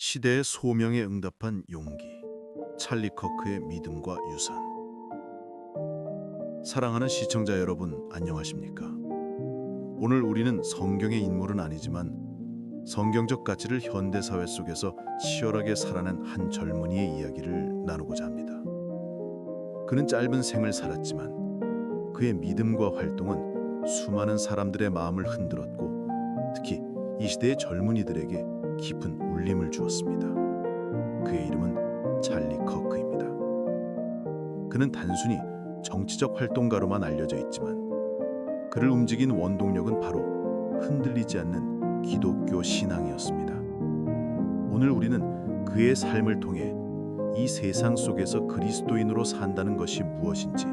시대의 소명에 응답한 용기, 찰리 커크의 믿음과 유산. 사랑하는 시청자 여러분, 안녕하십니까? 오늘 우리는 성경의 인물은 아니지만 성경적 가치를 현대 사회 속에서 치열하게 살아낸 한 젊은이의 이야기를 나누고자 합니다. 그는 짧은 생을 살았지만 그의 믿음과 활동은 수많은 사람들의 마음을 흔들었고, 특히 이 시대의 젊은이들에게 깊은 울림을 주었습니다. 그의 이름은 찰리 커크입니다. 그는 단순히 정치적 활동가로만 알려져 있지만 그를 움직인 원동력은 바로 흔들리지 않는 기독교 신앙이었습니다. 오늘 우리는 그의 삶을 통해 이 세상 속에서 그리스도인으로 산다는 것이 무엇인지,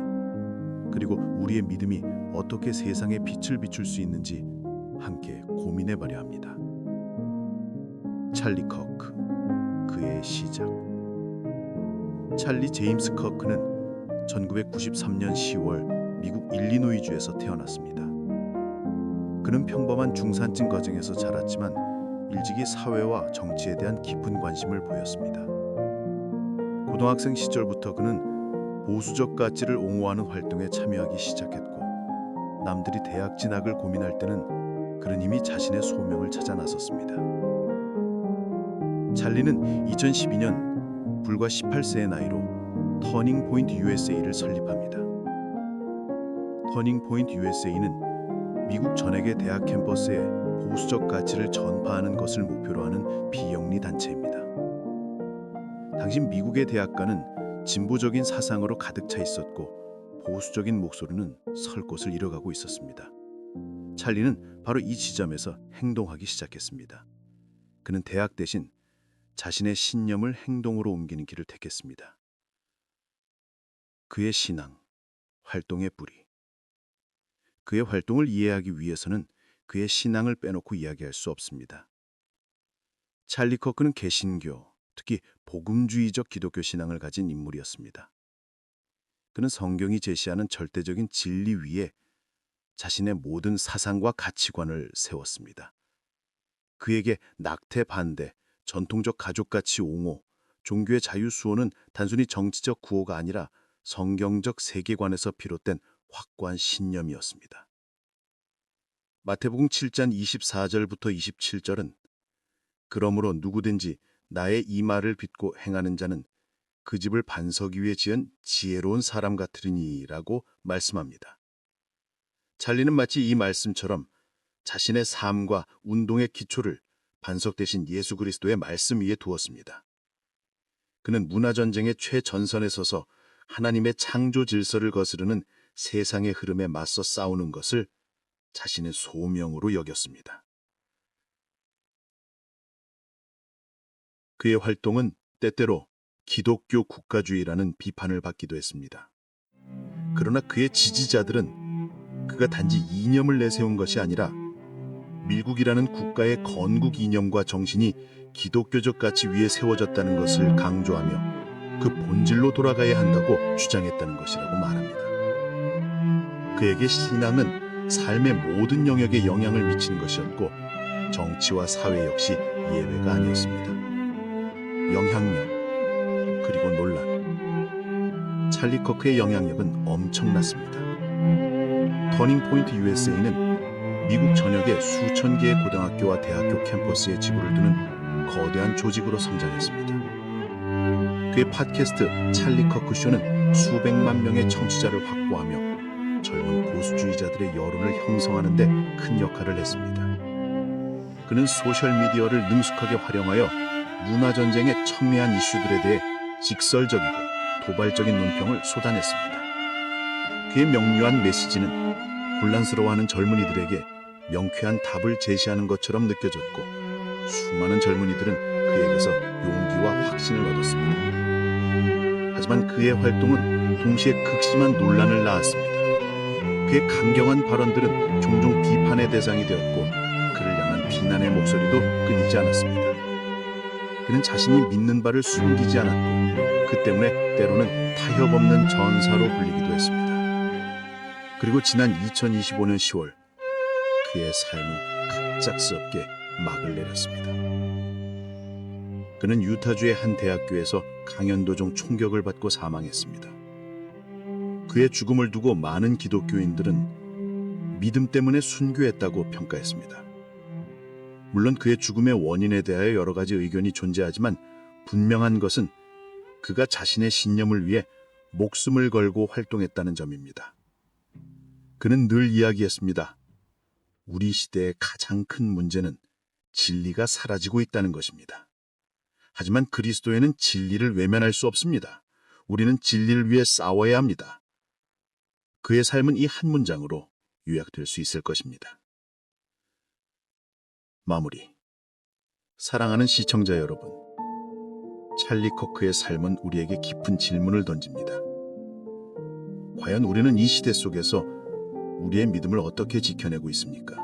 그리고 우리의 믿음이 어떻게 세상에 빛을 비출 수 있는지 함께 고민해 보려 합니다. 찰리 커크, 그의 시작. 찰리 제임스 커크는 1993년 10월 미국 일리노이주에서 태어났습니다. 그는 평범한 중산층 가정에서 자랐지만 일찍이 사회와 정치에 대한 깊은 관심을 보였습니다. 고등학생 시절부터 그는 보수적 가치를 옹호하는 활동에 참여하기 시작했고, 남들이 대학 진학을 고민할 때는 그는 이미 자신의 소명을 찾아 나섰습니다. 찰리는 2012년 불과 18세의 나이로 터닝 포인트 USA를 설립합니다. 터닝 포인트 USA는 미국 전역의 대학 캠퍼스에 보수적 가치를 전파하는 것을 목표로 하는 비영리 단체입니다. 당시 미국의 대학가는 진보적인 사상으로 가득 차 있었고, 보수적인 목소리는 설 곳을 잃어가고 있었습니다. 찰리는 바로 이 지점에서 행동하기 시작했습니다. 그는 대학 대신 자신의 신념을 행동으로 옮기는 길을 택했습니다. 그의 신앙, 활동의 뿌리. 그의 활동을 이해하기 위해서는 그의 신앙을 빼놓고 이야기할 수 없습니다. 찰리 커크는 개신교, 특히 복음주의적 기독교 신앙을 가진 인물이었습니다. 그는 성경이 제시하는 절대적인 진리 위에 자신의 모든 사상과 가치관을 세웠습니다. 그에게 낙태 반대, 전통적 가족가치 옹호, 종교의 자유수호는 단순히 정치적 구호가 아니라 성경적 세계관에서 비롯된 확고한 신념이었습니다. 마태복음 7장 24절부터 27절은 그러므로 누구든지 나의 이 말을 믿고 행하는 자는 그 집을 반석 위에 지은 지혜로운 사람 같으리니라고 말씀합니다. 찰리는 마치 이 말씀처럼 자신의 삶과 운동의 기초를 반석 대신 예수 그리스도의 말씀 위에 두었습니다. 그는 문화전쟁의 최전선에 서서 하나님의 창조 질서를 거스르는 세상의 흐름에 맞서 싸우는 것을 자신의 소명으로 여겼습니다. 그의 활동은 때때로 기독교 국가주의라는 비판을 받기도 했습니다. 그러나 그의 지지자들은 그가 단지 이념을 내세운 것이 아니라 미국이라는 국가의 건국 이념과 정신이 기독교적 가치 위에 세워졌다는 것을 강조하며 그 본질로 돌아가야 한다고 주장했다는 것이라고 말합니다. 그에게 신앙은 삶의 모든 영역에 영향을 미치는 것이었고, 정치와 사회 역시 예외가 아니었습니다. 영향력, 그리고 논란. 찰리 커크의 영향력은 엄청났습니다. 터닝 포인트 USA는 미국 전역의 수천 개의 고등학교와 대학교 캠퍼스에 지부를 두는 거대한 조직으로 성장했습니다. 그의 팟캐스트 찰리 커크 쇼는 수백만 명의 청취자를 확보하며 젊은 보수주의자들의 여론을 형성하는 데 큰 역할을 했습니다. 그는 소셜미디어를 능숙하게 활용하여 문화전쟁의 첨예한 이슈들에 대해 직설적이고 도발적인 논평을 쏟아냈습니다. 그의 명료한 메시지는 혼란스러워하는 젊은이들에게 명쾌한 답을 제시하는 것처럼 느껴졌고, 수많은 젊은이들은 그에게서 용기와 확신을 얻었습니다. 하지만 그의 활동은 동시에 극심한 논란을 낳았습니다. 그의 강경한 발언들은 종종 비판의 대상이 되었고, 그를 향한 비난의 목소리도 끊이지 않았습니다. 그는 자신이 믿는 바를 숨기지 않았고, 그 때문에 때로는 타협 없는 전사로 불리기도 했습니다. 그리고 지난 2025년 10월 그의 삶은 갑작스럽게 막을 내렸습니다. 그는 유타주의 한 대학교에서 강연 도중 총격을 받고 사망했습니다. 그의 죽음을 두고 많은 기독교인들은 믿음 때문에 순교했다고 평가했습니다. 물론 그의 죽음의 원인에 대하여 여러 가지 의견이 존재하지만 분명한 것은 그가 자신의 신념을 위해 목숨을 걸고 활동했다는 점입니다. 그는 늘 이야기했습니다. 우리 시대의 가장 큰 문제는 진리가 사라지고 있다는 것입니다. 하지만 그리스도에는 진리를 외면할 수 없습니다. 우리는 진리를 위해 싸워야 합니다. 그의 삶은 이 한 문장으로 요약될 수 있을 것입니다. 마무리. 사랑하는 시청자 여러분, 찰리 코크의 삶은 우리에게 깊은 질문을 던집니다. 과연 우리는 이 시대 속에서 우리의 믿음을 어떻게 지켜내고 있습니까?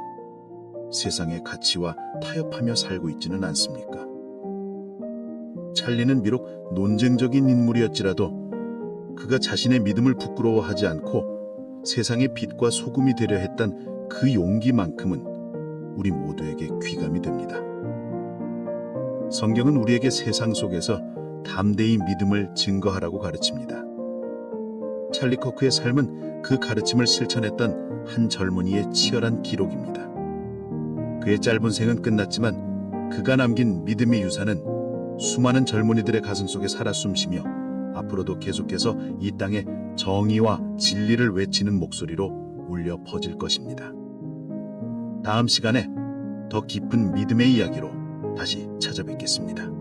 세상의 가치와 타협하며 살고 있지는 않습니까? 찰리는 비록 논쟁적인 인물이었지라도 그가 자신의 믿음을 부끄러워하지 않고 세상의 빛과 소금이 되려 했던 그 용기만큼은 우리 모두에게 귀감이 됩니다. 성경은 우리에게 세상 속에서 담대히 믿음을 증거하라고 가르칩니다. 찰리 코크의 삶은 그 가르침을 실천했던 한 젊은이의 치열한 기록입니다. 그의 짧은 생은 끝났지만 그가 남긴 믿음의 유산은 수많은 젊은이들의 가슴 속에 살아 숨쉬며 앞으로도 계속해서 이 땅에 정의와 진리를 외치는 목소리로 울려 퍼질 것입니다. 다음 시간에 더 깊은 믿음의 이야기로 다시 찾아뵙겠습니다.